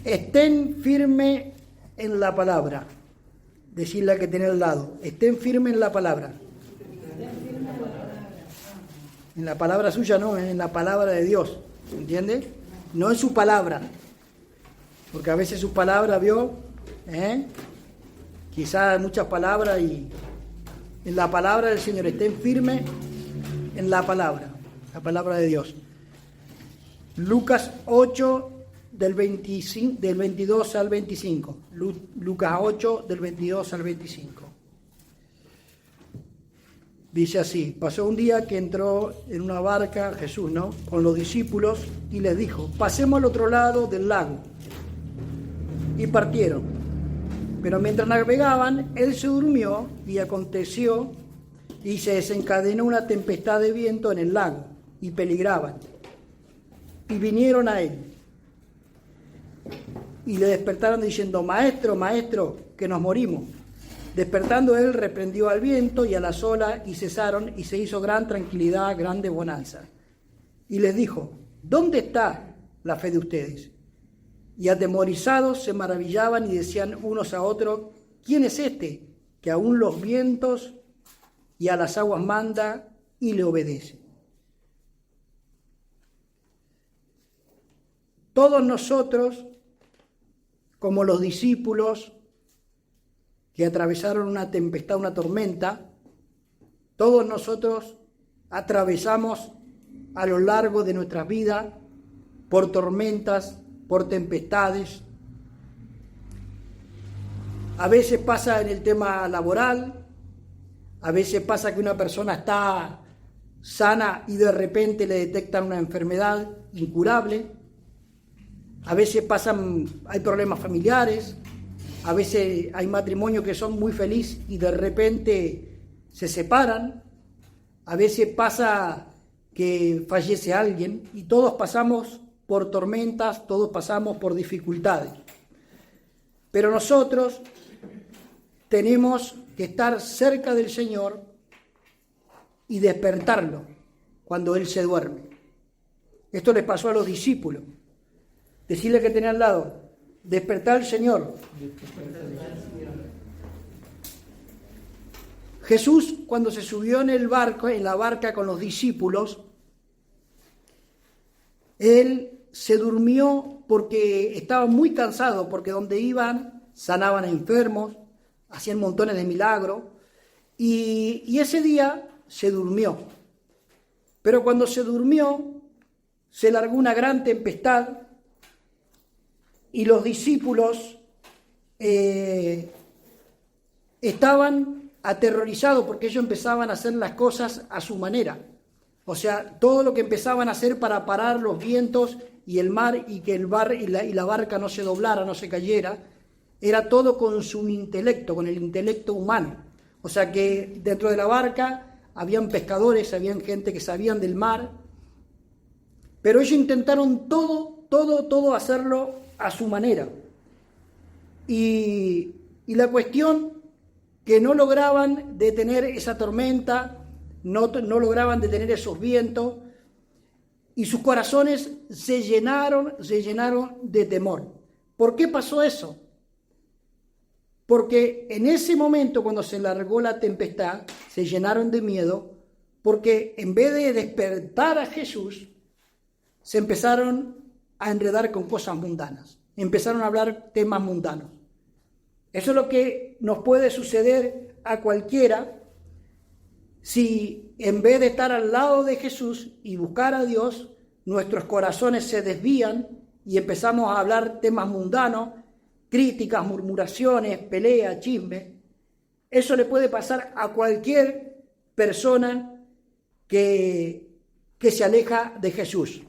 Estén firmes en la palabra. Decirle a que tiene al lado. Estén firmes en la palabra. En la palabra suya no, en la palabra de Dios. ¿Entiende? No en su palabra. Porque a veces su palabra, ¿vio? Quizás muchas palabras y en la palabra del Señor. Estén firmes en la palabra de Dios. Lucas 8, del 22 al 25. Lucas 8, del 22 al 25. Dice así: pasó un día que entró en una barca Jesús, ¿no?, con los discípulos y les dijo: pasemos al otro lado del lago. Y partieron. Pero mientras navegaban, él se durmió y aconteció y se desencadenó una tempestad de viento en el lago y peligraban. Y vinieron a él y le despertaron diciendo: Maestro, maestro, que nos morimos. Despertando él, reprendió al viento y a las olas y cesaron, y se hizo gran tranquilidad, grande bonanza. Y les dijo: ¿dónde está la fe de ustedes? Y atemorizados se maravillaban y decían unos a otros: ¿quién es este que aún los vientos y a las aguas manda y le obedece? Todos nosotros, como los discípulos que atravesaron una tempestad, una tormenta, todos nosotros atravesamos a lo largo de nuestra vida por tormentas, por tempestades. A veces pasa en el tema laboral, a veces pasa que una persona está sana y de repente le detectan una enfermedad incurable. A veces hay problemas familiares, a veces hay matrimonios que son muy felices y de repente se separan. A veces pasa que fallece alguien y todos pasamos por tormentas, todos pasamos por dificultades. Pero nosotros tenemos que estar cerca del Señor y despertarlo cuando Él se duerme. Esto les pasó a los discípulos. Decirle que tenía al lado: despertar al Señor. Jesús, cuando se subió en la barca con los discípulos, Él se durmió porque estaba muy cansado, porque donde iban sanaban a enfermos, hacían montones de milagros, y ese día se durmió. Pero cuando se durmió, se largó una gran tempestad y los discípulos estaban aterrorizados porque ellos empezaban a hacer las cosas a su manera. O sea, todo lo que empezaban a hacer para parar los vientos y el mar y que la barca no se doblara, no se cayera, era todo con su intelecto, con el intelecto humano. O sea que dentro de la barca habían pescadores, habían gente que sabían del mar, pero ellos intentaron todo hacerlo a su manera. Y la cuestión que no lograban detener esa tormenta, no lograban detener esos vientos, y sus corazones se llenaron de temor. ¿Por qué pasó eso? Porque en ese momento, cuando se largó la tempestad, se llenaron de miedo, porque en vez de despertar a Jesús, se empezaron a enredar con cosas mundanas. Empezaron a hablar temas mundanos. Eso es lo que nos puede suceder a cualquiera si en vez de estar al lado de Jesús y buscar a Dios, nuestros corazones se desvían y empezamos a hablar temas mundanos, críticas, murmuraciones, peleas, chismes. Eso le puede pasar a cualquier persona que se aleja de Jesús.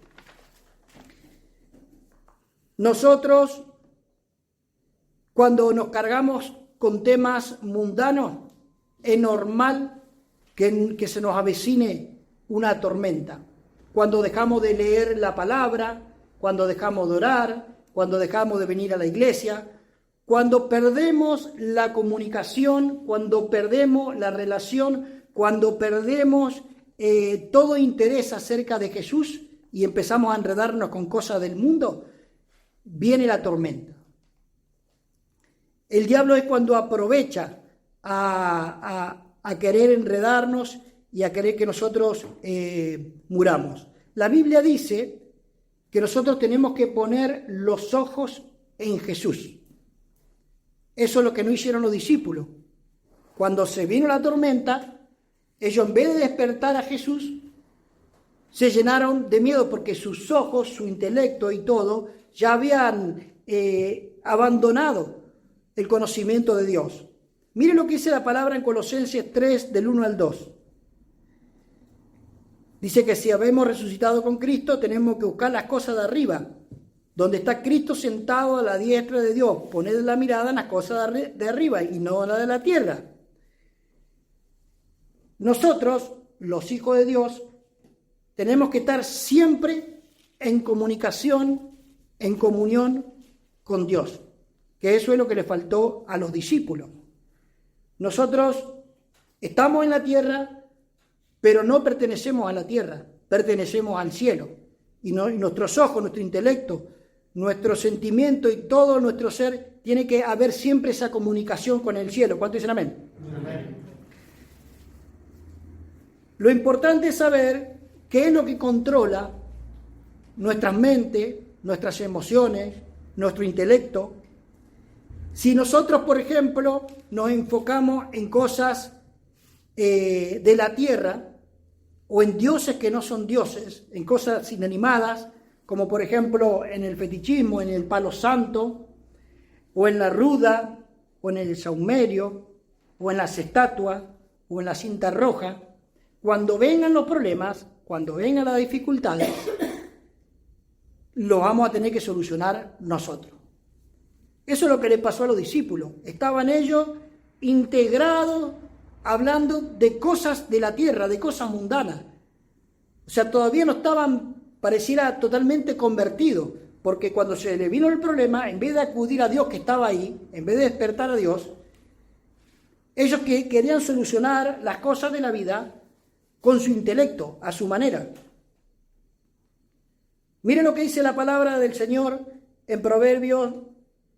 Nosotros, cuando nos cargamos con temas mundanos, es normal que se nos avecine una tormenta. Cuando dejamos de leer la palabra, cuando dejamos de orar, cuando dejamos de venir a la iglesia, cuando perdemos la comunicación, cuando perdemos la relación, cuando perdemos todo interés acerca de Jesús y empezamos a enredarnos con cosas del mundo, viene la tormenta. El diablo es cuando aprovecha a querer enredarnos y a querer que nosotros muramos. La Biblia dice que nosotros tenemos que poner los ojos en Jesús. Eso es lo que no hicieron los discípulos. Cuando se vino la tormenta, ellos en vez de despertar a Jesús, se llenaron de miedo porque sus ojos, su intelecto y todo, ya habían abandonado el conocimiento de Dios. Mire lo que dice la palabra en Colosenses 3, del 1 al 2. Dice que si habemos resucitado con Cristo, tenemos que buscar las cosas de arriba, donde está Cristo sentado a la diestra de Dios. Poned la mirada en las cosas de arriba y no en la de la tierra. Nosotros, los hijos de Dios, tenemos que estar siempre en comunicación, en comunión con Dios, que eso es lo que le faltó a los discípulos. Nosotros estamos en la tierra, pero no pertenecemos a la tierra, pertenecemos al cielo. Y nuestros ojos, nuestro intelecto, nuestro sentimiento y todo nuestro ser, tiene que haber siempre esa comunicación con el cielo. ¿Cuántos dicen amén? Amén. Lo importante es saber qué es lo que controla nuestras mentes, nuestras emociones, nuestro intelecto. Si nosotros, por ejemplo, nos enfocamos en cosas de la tierra o en dioses que no son dioses, en cosas inanimadas, como por ejemplo en el fetichismo, en el palo santo, o en la ruda, o en el saumerio, o en las estatuas, o en la cinta roja, cuando vengan los problemas, cuando vengan las dificultades, lo vamos a tener que solucionar nosotros. Eso es lo que le pasó a los discípulos. Estaban ellos integrados, hablando de cosas de la tierra, de cosas mundanas. O sea, todavía no estaban, pareciera, totalmente convertidos, porque cuando se le vino el problema, en vez de acudir a Dios que estaba ahí, en vez de despertar a Dios, ellos que querían solucionar las cosas de la vida con su intelecto, a su manera. Miren lo que dice la palabra del Señor en Proverbios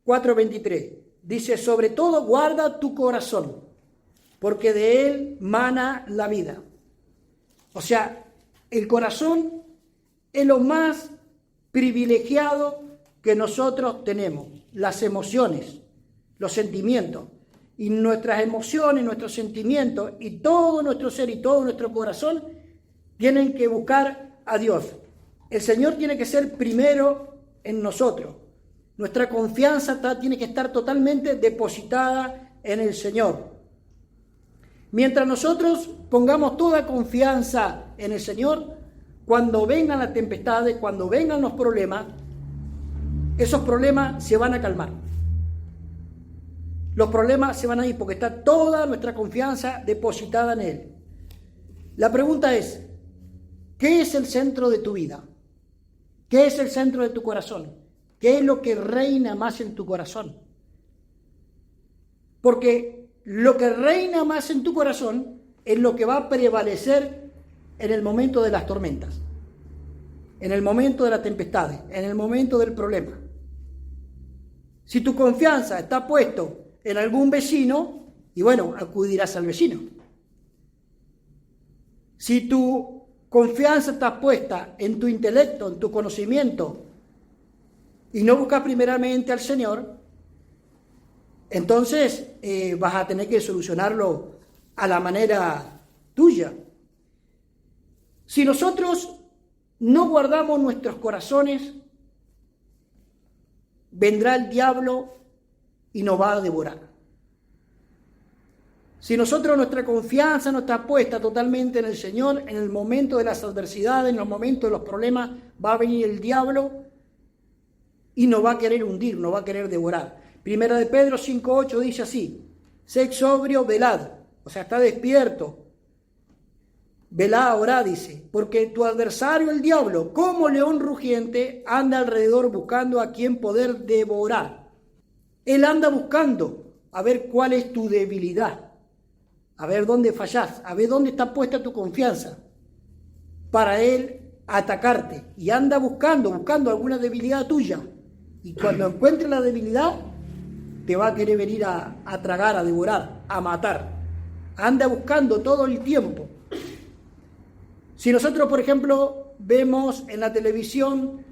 4:23. Dice, sobre todo guarda tu corazón, porque de él mana la vida. O sea, el corazón es lo más privilegiado que nosotros tenemos. Las emociones, los sentimientos. Y nuestras emociones, nuestros sentimientos y todo nuestro ser y todo nuestro corazón tienen que buscar a Dios. El Señor tiene que ser primero en nosotros. Nuestra confianza tiene que estar totalmente depositada en el Señor. Mientras nosotros pongamos toda confianza en el Señor, cuando vengan las tempestades, cuando vengan los problemas, esos problemas se van a calmar. Los problemas se van a ir porque está toda nuestra confianza depositada en Él. La pregunta es, ¿qué es el centro de tu vida? ¿Qué es el centro de tu corazón? ¿Qué es lo que reina más en tu corazón? Porque lo que reina más en tu corazón es lo que va a prevalecer en el momento de las tormentas, en el momento de las tempestades, en el momento del problema. Si tu confianza está puesto en algún vecino, y bueno, acudirás al vecino. Si tu confianza está puesta en tu intelecto, en tu conocimiento, y no buscas primeramente al Señor, entonces vas a tener que solucionarlo a la manera tuya. Si nosotros no guardamos nuestros corazones, vendrá el diablo y nos va a devorar. Si nosotros nuestra confianza no está puesta totalmente en el Señor, en el momento de las adversidades, en los momentos de los problemas, va a venir el diablo y nos va a querer hundir, nos va a querer devorar. Primera de Pedro 5:8 dice así, sed sobrio, velad, o sea, está despierto. Velad, orad, dice, porque tu adversario el diablo, como león rugiente, anda alrededor buscando a quien poder devorar. Él anda buscando a ver cuál es tu debilidad, a ver dónde fallás, a ver dónde está puesta tu confianza, para él atacarte. Y anda buscando alguna debilidad tuya, Y cuando encuentre la debilidad, te va a querer venir a tragar, a devorar, a matar. Anda buscando todo el tiempo. Si nosotros, por ejemplo, vemos en la televisión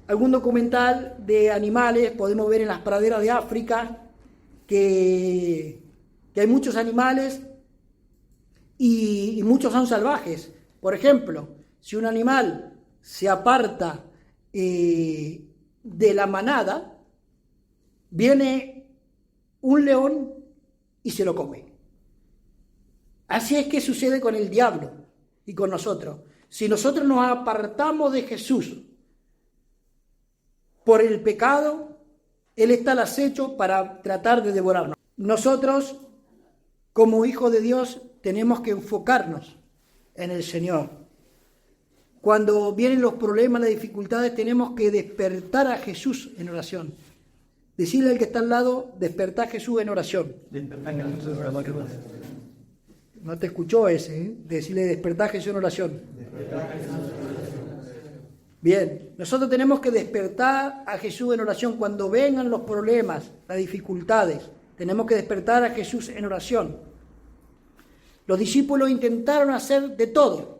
algún documental de animales, podemos ver en las praderas de África que hay muchos animales y muchos son salvajes. Por ejemplo, si un animal se aparta de la manada, viene un león y se lo come. Así es que sucede con el diablo y con nosotros. Si nosotros nos apartamos de Jesús por el pecado, Él está al acecho para tratar de devorarnos. Nosotros, como hijos de Dios, tenemos que enfocarnos en el Señor. Cuando vienen los problemas, las dificultades, tenemos que despertar a Jesús en oración. Decirle al que está al lado, despertar a Jesús en oración. No te escuchó ese, ¿eh? Decirle, despertar a Jesús en oración. Bien, nosotros tenemos que despertar a Jesús en oración. Cuando vengan los problemas, las dificultades, tenemos que despertar a Jesús en oración. Los discípulos intentaron hacer de todo.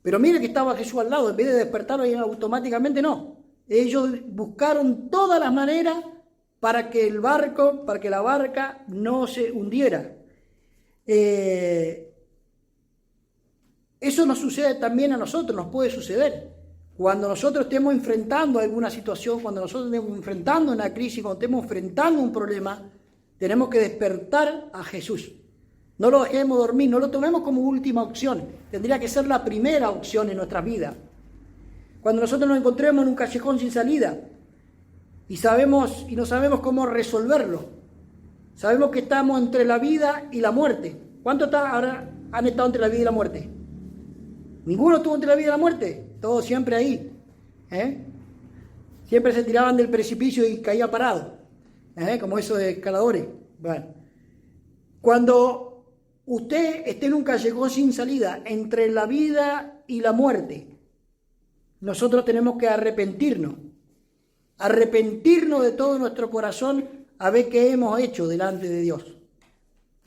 Pero mire que estaba Jesús al lado, en vez de despertarlo automáticamente, no. Ellos buscaron todas las maneras para que la barca no se hundiera. Eso nos sucede también a nosotros, nos puede suceder. Cuando nosotros estemos enfrentando alguna situación, cuando nosotros estemos enfrentando una crisis, cuando estemos enfrentando un problema, tenemos que despertar a Jesús. No lo dejemos dormir, no lo tomemos como última opción. Tendría que ser la primera opción en nuestra vida. Cuando nosotros nos encontremos en un callejón sin salida y no sabemos cómo resolverlo, sabemos que estamos entre la vida y la muerte. ¿Cuántos ahora han estado entre la vida y la muerte? ¿Ninguno estuvo entre la vida y la muerte? Todos siempre ahí. Siempre se tiraban del precipicio y caía parado. Como esos de escaladores. Bueno. Cuando usted esté en un callejón sin salida, entre la vida y la muerte, nosotros tenemos que arrepentirnos de todo nuestro corazón a ver qué hemos hecho delante de Dios.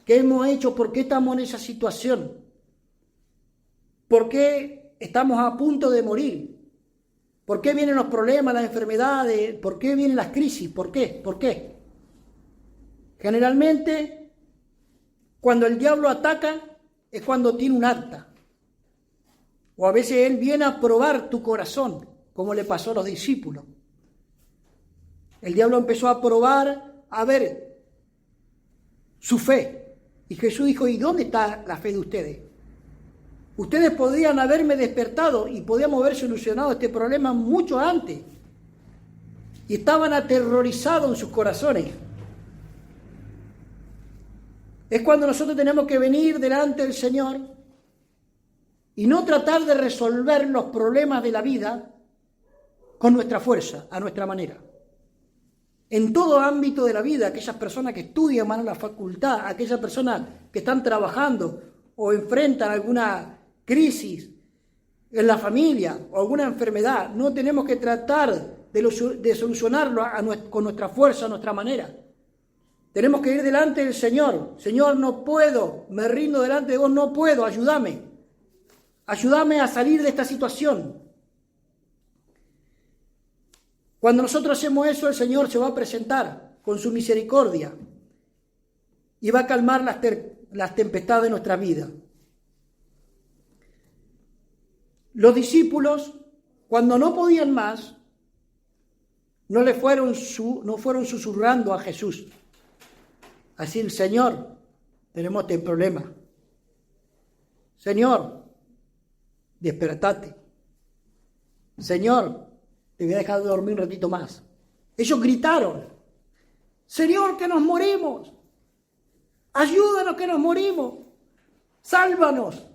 ¿Qué hemos hecho? ¿Por qué estamos en esa situación? ¿Por qué estamos a punto de morir? ¿Por qué vienen los problemas, las enfermedades? ¿Por qué vienen las crisis? ¿Por qué? ¿Por qué? Generalmente, cuando el diablo ataca, es cuando tiene un acta. O a veces él viene a probar tu corazón, como le pasó a los discípulos. El diablo empezó a probar, a ver, su fe. Y Jesús dijo, ¿y dónde está la fe de ustedes? Ustedes podrían haberme despertado y podíamos haber solucionado este problema mucho antes. Y estaban aterrorizados en sus corazones. Es cuando nosotros tenemos que venir delante del Señor y no tratar de resolver los problemas de la vida con nuestra fuerza, a nuestra manera. En todo ámbito de la vida, aquellas personas que estudian, van a la facultad, aquellas personas que están trabajando o enfrentan alguna crisis en la familia o alguna enfermedad, no tenemos que tratar de solucionarlo con nuestra fuerza, a nuestra manera. Tenemos que ir delante del Señor. Señor, no puedo, me rindo delante de vos, no puedo, ayúdame. Ayúdame a salir de esta situación. Cuando nosotros hacemos eso, el Señor se va a presentar con su misericordia y va a calmar las tempestades de nuestra vida. Los discípulos, cuando no podían más, no fueron susurrando a Jesús. Así, el Señor, tenemos este problema. Señor, despertate. Señor, te voy a dejar de dormir un ratito más. Ellos gritaron, Señor, que nos morimos. Ayúdanos que nos morimos. Sálvanos.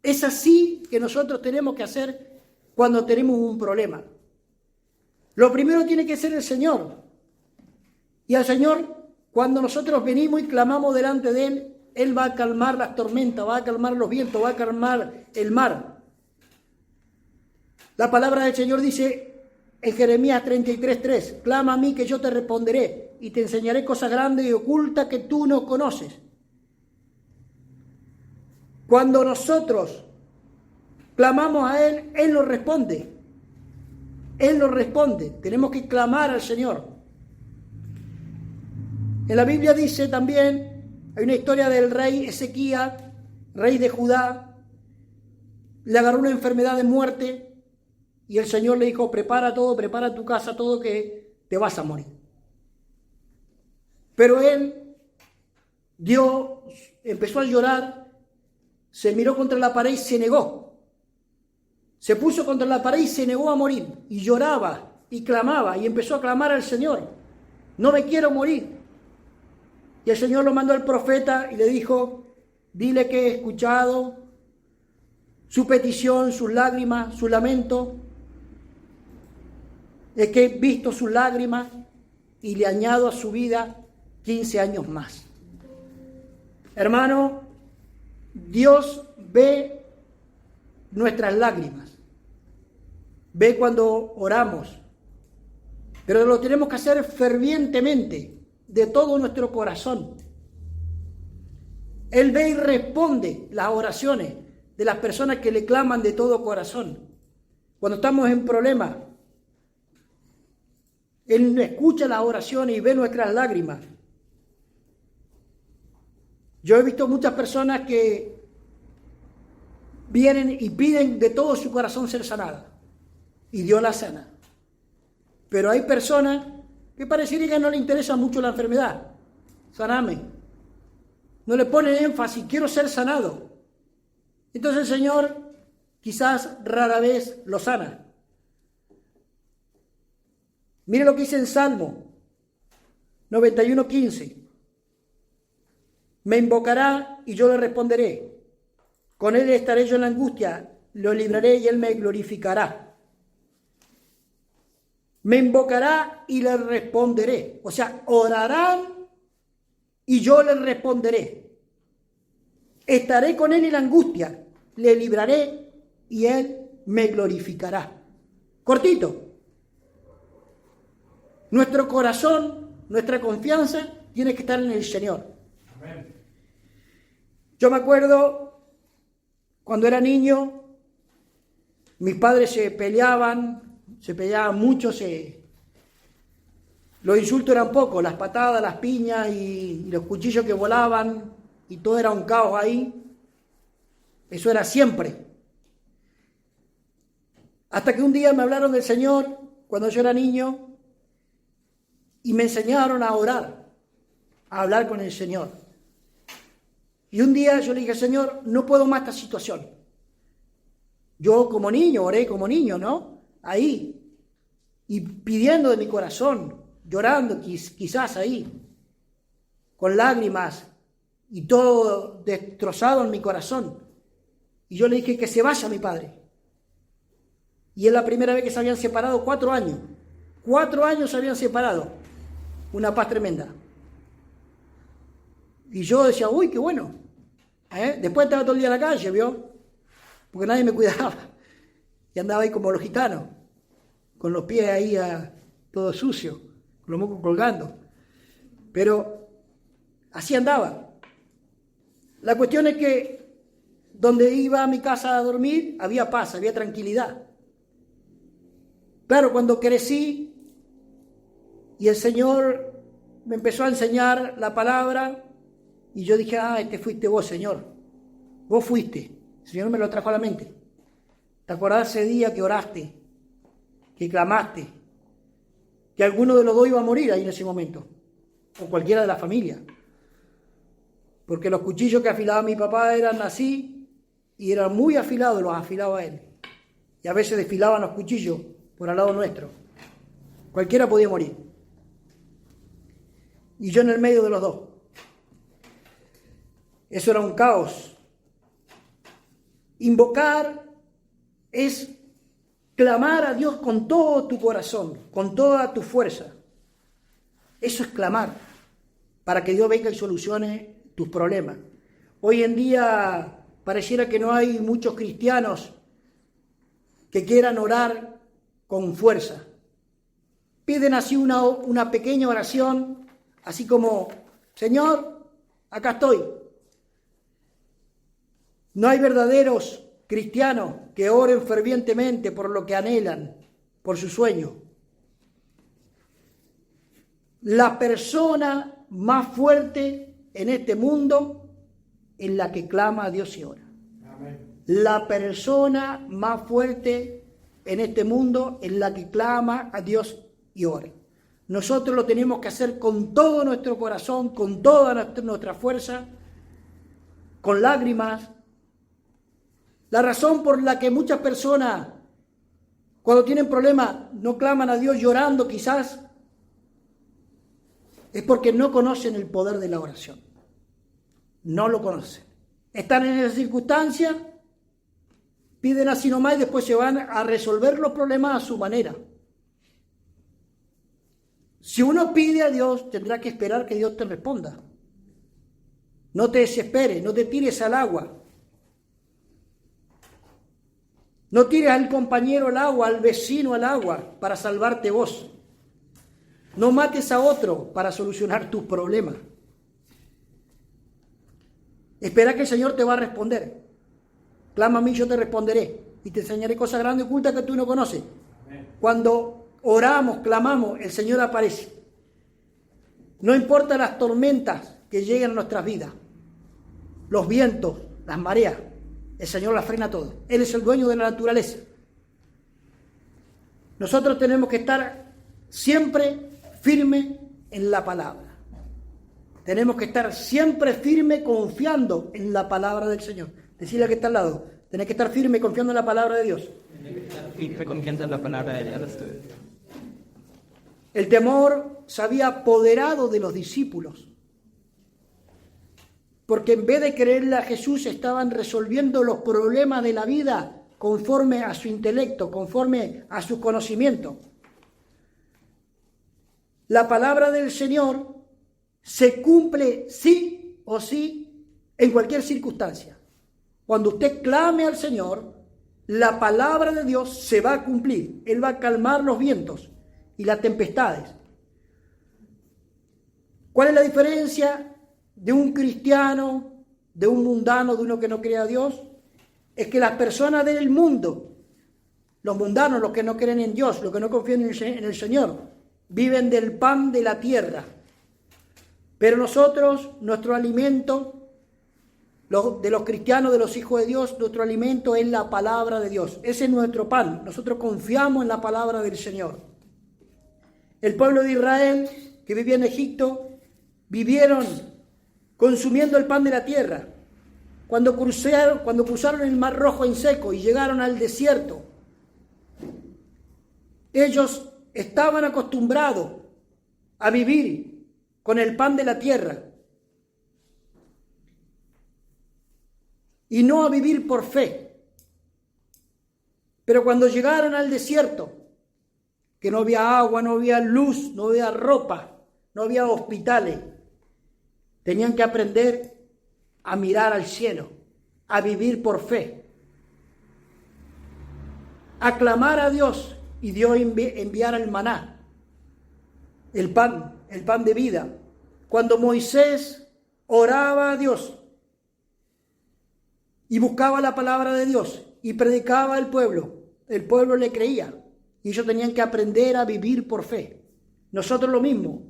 Es así que nosotros tenemos que hacer cuando tenemos un problema. Lo primero tiene que ser el Señor. Y al Señor, cuando nosotros venimos y clamamos delante de Él, Él va a calmar las tormentas, va a calmar los vientos, va a calmar el mar. La palabra del Señor dice en Jeremías 33:3, clama a mí que yo te responderé y te enseñaré cosas grandes y ocultas que tú no conoces. Cuando nosotros clamamos a Él, Él nos responde. Él nos responde. Tenemos que clamar al Señor. En la Biblia dice también, hay una historia del rey Ezequías, rey de Judá, le agarró una enfermedad de muerte y el Señor le dijo, prepara todo, prepara tu casa, todo que te vas a morir. Pero él empezó a llorar, se miró contra la pared y se negó. Se puso contra la pared y se negó a morir. Y lloraba y clamaba y empezó a clamar al Señor. No me quiero morir. Y el Señor lo mandó al profeta y le dijo, dile que he escuchado su petición, sus lágrimas, su lamento. Es que he visto sus lágrimas y le añado a su vida 15 años más. Hermano, Dios ve nuestras lágrimas, ve cuando oramos, pero lo tenemos que hacer fervientemente, de todo nuestro corazón. Él ve y responde las oraciones de las personas que le claman de todo corazón. Cuando estamos en problemas, Él escucha las oraciones y ve nuestras lágrimas. Yo he visto muchas personas que vienen y piden de todo su corazón ser sanadas. Y Dios la sana. Pero hay personas que parecería que no le interesa mucho la enfermedad. Saname. No le ponen énfasis, quiero ser sanado. Entonces el Señor quizás rara vez lo sana. Mire lo que dice en Salmo 91:15. Me invocará y yo le responderé. Con él estaré yo en la angustia, lo libraré y él me glorificará. Me invocará y le responderé. O sea, orarán y yo le responderé. Estaré con él en la angustia, le libraré y él me glorificará. Cortito. Nuestro corazón, nuestra confianza tiene que estar en el Señor. Amén. Yo me acuerdo cuando era niño, mis padres se peleaban mucho, los insultos eran pocos, las patadas, las piñas y los cuchillos que volaban y todo era un caos ahí. Eso era siempre. Hasta que un día me hablaron del Señor cuando yo era niño y me enseñaron a orar, a hablar con el Señor. Y un día yo le dije, Señor, no puedo más esta situación. Yo como niño, oré como niño, ¿no? Ahí. Y pidiendo de mi corazón, llorando quizás ahí, con lágrimas y todo destrozado en mi corazón. Y yo le dije que se vaya mi padre. Y es la primera vez que se habían separado 4 años. 4 años se habían separado. Una paz tremenda. Y yo decía, uy, qué bueno. Después estaba todo el día en la calle, ¿vio? Porque nadie me cuidaba. Y andaba ahí como los gitanos, con los pies ahí todo sucio, con los mocos colgando. Pero así andaba. La cuestión es que donde iba a mi casa a dormir, había paz, había tranquilidad. Claro, cuando crecí y el Señor me empezó a enseñar la palabra, y yo dije, este fuiste vos, Señor. Vos fuiste. El Señor me lo trajo a la mente. ¿Te acordás ese día que oraste, que clamaste, que alguno de los dos iba a morir ahí en ese momento? O cualquiera de la familia. Porque los cuchillos que afilaba mi papá eran así, y eran muy afilados, los afilaba él. Y a veces desfilaban los cuchillos por al lado nuestro. Cualquiera podía morir. Y yo en el medio de los dos. Eso era un caos. Invocar es clamar a Dios con todo tu corazón, con toda tu fuerza. Eso es clamar, para que Dios venga y solucione tus problemas. Hoy en día pareciera que no hay muchos cristianos que quieran orar con fuerza. piden así una pequeña oración, así como, Señor, acá estoy. No hay verdaderos cristianos que oren fervientemente por lo que anhelan, por su sueño. La persona más fuerte en este mundo es la que clama a Dios y ora. Amén. La persona más fuerte en este mundo es la que clama a Dios y ora. Nosotros lo tenemos que hacer con todo nuestro corazón, con toda nuestra fuerza, con lágrimas. La razón por la que muchas personas, cuando tienen problemas, no claman a Dios llorando quizás, es porque no conocen el poder de la oración. No lo conocen. Están en esa circunstancia, piden así nomás y después se van a resolver los problemas a su manera. Si uno pide a Dios, tendrá que esperar que Dios te responda. No te desesperes, no te tires al agua. No tires al compañero al agua, al vecino al agua, para salvarte vos. No mates a otro para solucionar tus problemas. Espera que el Señor te va a responder. Clama a mí, yo te responderé. Y te enseñaré cosas grandes y ocultas que tú no conoces. Amén. Cuando oramos, clamamos, el Señor aparece. No importa las tormentas que lleguen a nuestras vidas, los vientos, las mareas, el Señor las frena todo. Él es el dueño de la naturaleza. Nosotros tenemos que estar siempre firme en la palabra. Tenemos que estar siempre firme confiando en la palabra del Señor. Decirle al que está al lado, tenés que estar firme confiando en la palabra de Dios. Firme confiando en la palabra de Dios. El temor se había apoderado de los discípulos, porque en vez de creerle a Jesús estaban resolviendo los problemas de la vida conforme a su intelecto, conforme a su conocimiento. La palabra del Señor se cumple sí o sí en cualquier circunstancia. Cuando usted clame al Señor, la palabra de Dios se va a cumplir. Él va a calmar los vientos y las tempestades. ¿Cuál es la diferencia de un cristiano, de un mundano, de uno que no cree a Dios? Es que las personas del mundo, los mundanos, los que no creen en Dios, los que no confían en el Señor, viven del pan de la tierra. Pero nosotros, nuestro alimento, de los cristianos, de los hijos de Dios, nuestro alimento es la palabra de Dios. Ese es nuestro pan. Nosotros confiamos en la palabra del Señor. El pueblo de Israel, que vivía en Egipto, vivieron consumiendo el pan de la tierra. Cuando cruzaron el Mar Rojo en seco y llegaron al desierto, ellos estaban acostumbrados a vivir con el pan de la tierra y no a vivir por fe. Pero cuando llegaron al desierto, que no había agua, no había luz, no había ropa, no había hospitales, tenían que aprender a mirar al cielo, a vivir por fe, a clamar a Dios y Dios enviara el maná, el pan de vida. Cuando Moisés oraba a Dios y buscaba la palabra de Dios y predicaba al pueblo, el pueblo le creía y ellos tenían que aprender a vivir por fe. Nosotros lo mismo.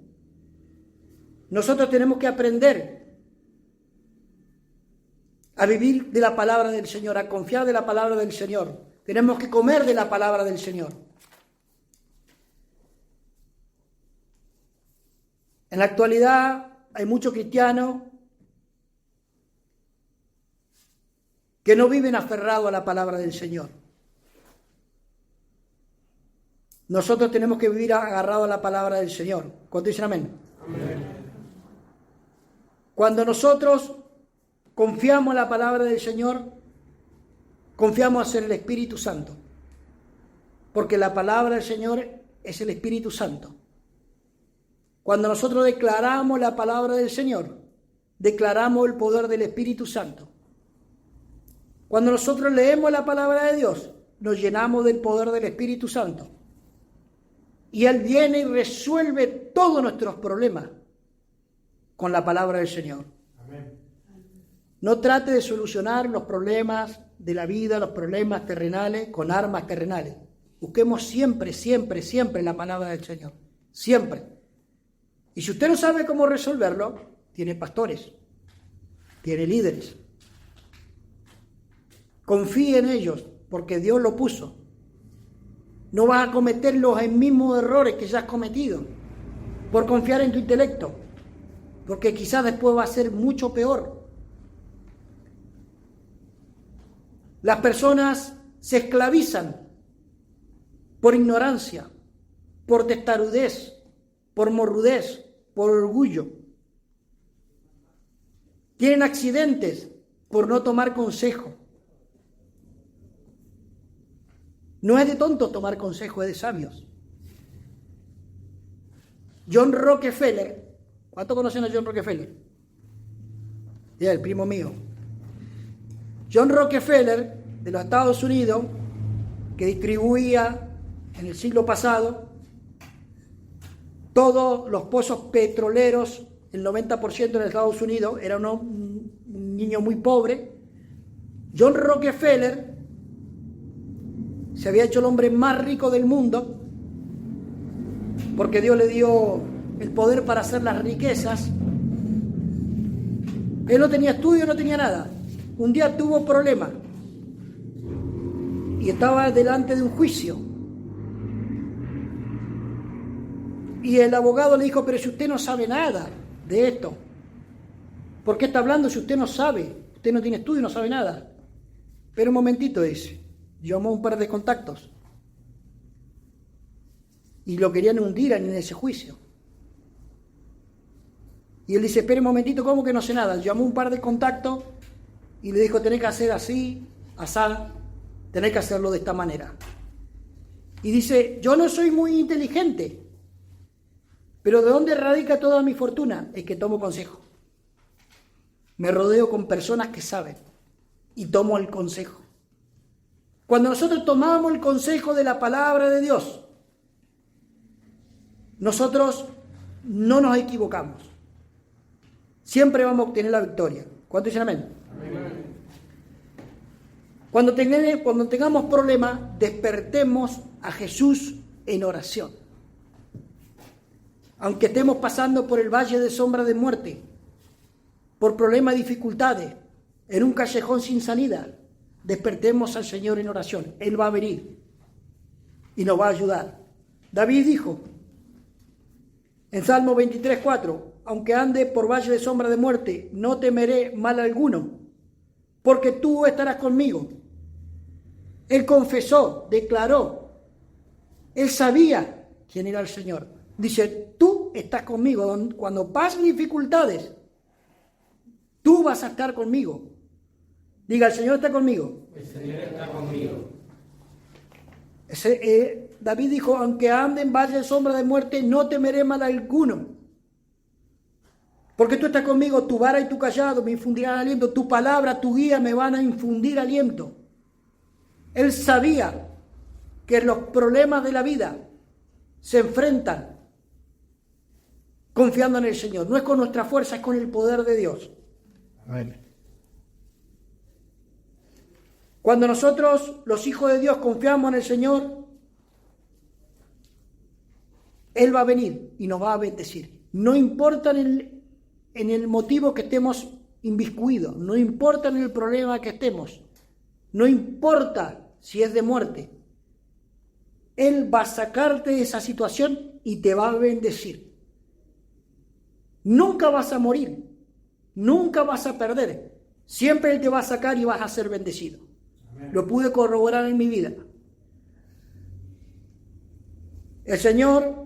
Nosotros tenemos que aprender a vivir de la palabra del Señor, a confiar de la palabra del Señor. Tenemos que comer de la palabra del Señor. En la actualidad hay muchos cristianos que no viven aferrados a la palabra del Señor. Nosotros tenemos que vivir agarrados a la palabra del Señor. ¿Cuántos dicen amén? Amén. Cuando nosotros confiamos en la palabra del Señor, confiamos en el Espíritu Santo. Porque la palabra del Señor es el Espíritu Santo. Cuando nosotros declaramos la palabra del Señor, declaramos el poder del Espíritu Santo. Cuando nosotros leemos la palabra de Dios, nos llenamos del poder del Espíritu Santo. Y Él viene y resuelve todos nuestros problemas con la palabra del Señor. Amén. No trate de solucionar los problemas de la vida, los problemas terrenales, con armas terrenales. Busquemos siempre, siempre, siempre la palabra del Señor. Siempre. Y si usted no sabe cómo resolverlo, tiene pastores, tiene líderes. Confíe en ellos, porque Dios lo puso. No vas a cometer los mismos errores que ya has cometido por confiar en tu intelecto, porque quizás después va a ser mucho peor. Las personas se esclavizan por ignorancia, por testarudez, por morrudez, por orgullo. Tienen accidentes por no tomar consejo. No es de tontos tomar consejo, es de sabios. John Rockefeller, ¿cuántos conocen a John Rockefeller? Ya, el primo mío. John Rockefeller, de los Estados Unidos, que distribuía en el siglo pasado todos los pozos petroleros, el 90% en Estados Unidos, era un niño muy pobre. John Rockefeller se había hecho el hombre más rico del mundo porque Dios le dio el poder para hacer las riquezas. Él no tenía estudio, no tenía nada. Un día tuvo problemas y estaba delante de un juicio. Y el abogado le dijo, pero si usted no sabe nada de esto, ¿por qué está hablando si usted no sabe? Usted no tiene estudio, no sabe nada. Pero un momentito, dice. Llamó a un par de contactos y lo querían hundir en ese juicio. Y él dice, espere un momentito, ¿cómo que no sé nada? Llamó a un par de contactos y le dijo, tenés que hacer así, asá, tenés que hacerlo de esta manera. Y dice, yo no soy muy inteligente, pero ¿de dónde radica toda mi fortuna? Es que tomo consejo. Me rodeo con personas que saben y tomo el consejo. Cuando nosotros tomamos el consejo de la palabra de Dios, nosotros no nos equivocamos. Siempre vamos a obtener la victoria. ¿Cuántos dicen amén? Amén. Cuando tengamos problemas, despertemos a Jesús en oración. Aunque estemos pasando por el valle de sombra de muerte, por problemas y dificultades, en un callejón sin salida, despertemos al Señor en oración. Él va a venir y nos va a ayudar. David dijo en Salmo 23:4, aunque ande por valle de sombra de muerte, no temeré mal alguno, porque tú estarás conmigo. Él confesó, declaró, él sabía quién era el Señor. Dice, tú estás conmigo. Cuando pasen dificultades, tú vas a estar conmigo. Diga, el Señor está conmigo. El Señor está conmigo. David dijo, aunque ande en valle de sombra de muerte, no temeré mal alguno. Porque tú estás conmigo, tu vara y tu callado me infundirán aliento, tu palabra, tu guía me van a infundir aliento. Él sabía que los problemas de la vida se enfrentan confiando en el Señor. No es con nuestra fuerza, es con el poder de Dios. Amén. Cuando nosotros, los hijos de Dios, confiamos en el Señor, Él va a venir y nos va a bendecir. No importa en el motivo que estemos inmiscuidos, no importa en el problema que estemos, no importa si es de muerte. Él va a sacarte de esa situación y te va a bendecir. Nunca vas a morir, nunca vas a perder. Siempre Él te va a sacar y vas a ser bendecido. Lo pude corroborar en mi vida. El Señor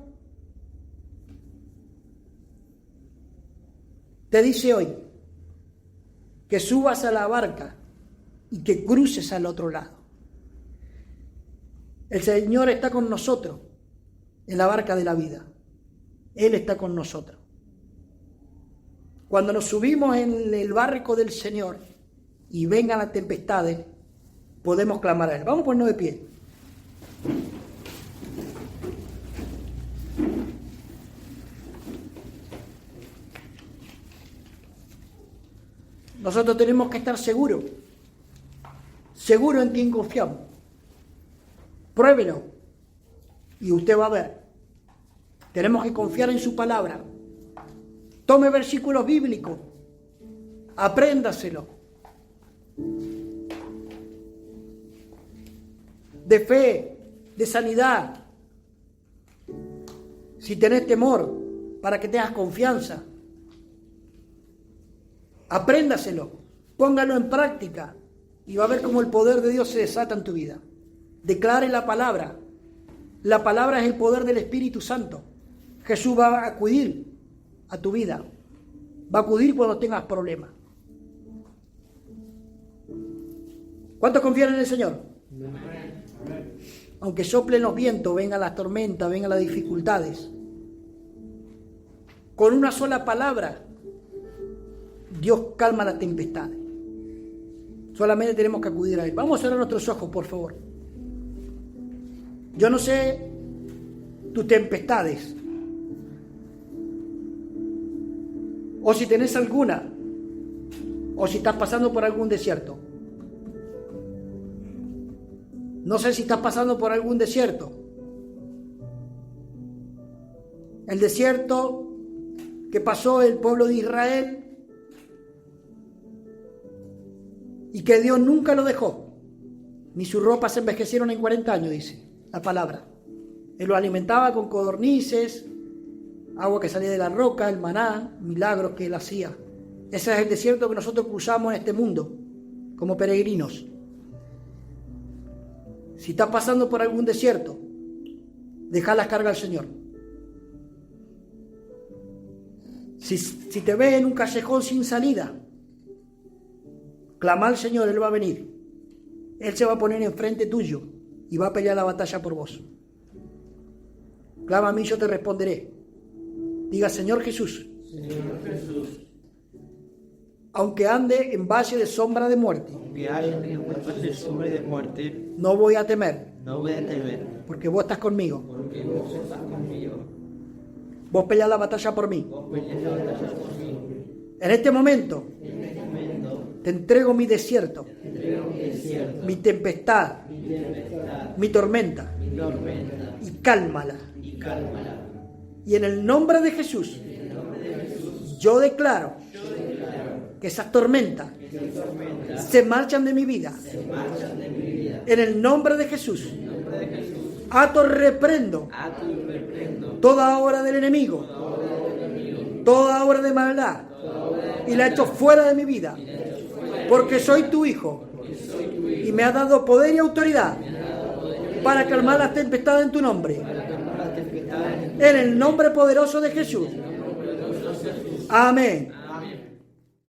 te dice hoy que subas a la barca y que cruces al otro lado. El Señor está con nosotros en la barca de la vida. Él está con nosotros. Cuando nos subimos en el barco del Señor y vengan las tempestades, podemos clamar a Él. Vamos a ponernos de pie. Nosotros tenemos que estar seguros en quien confiamos. Pruébelo y usted va a ver. Tenemos que confiar en su palabra. Tome versículos bíblicos, apréndaselo. De fe, de sanidad. Si tenés temor, para que tengas confianza. Apréndaselo, póngalo en práctica y va a ver cómo el poder de Dios se desata en tu vida. Declare la palabra. La palabra es el poder del Espíritu Santo. Jesús va a acudir a tu vida. Va a acudir cuando tengas problemas. ¿Cuántos confían en el Señor? Aunque soplen los vientos, vengan las tormentas, vengan las dificultades. Con una sola palabra, Dios calma las tempestades. Solamente tenemos que acudir a Él. Vamos a cerrar nuestros ojos, por favor. Yo no sé tus tempestades, o si tenés alguna, o si estás pasando por algún desierto. No sé si estás pasando por algún desierto. El desierto que pasó el pueblo de Israel y que Dios nunca lo dejó. Ni sus ropas se envejecieron en 40 años, dice la palabra. Él lo alimentaba con codornices, agua que salía de la roca, el maná, milagros que Él hacía. Ese es el desierto que nosotros cruzamos en este mundo como peregrinos. Si estás pasando por algún desierto, deja las cargas al Señor. Si te ves en un callejón sin salida, clama al Señor, Él va a venir. Él se va a poner enfrente tuyo y va a pelear la batalla por vos. Clama a mí, yo te responderé. Diga, Señor Jesús, aunque ande en valle de sombra de muerte, no voy a temer, porque vos estás conmigo. Vos peleás la batalla por mí. En este momento te entrego mi desierto, mi tempestad, mi tormenta, y cálmala. Y en el nombre de Jesús, yo declaro que esas tormentas se marchan de mi vida. En el nombre de Jesús, ato, reprendo toda obra del enemigo, toda obra de maldad, y la echo fuera de mi vida, porque soy tu hijo y me has dado poder y autoridad para calmar las tempestades en tu nombre. En el nombre poderoso de Jesús. Amén.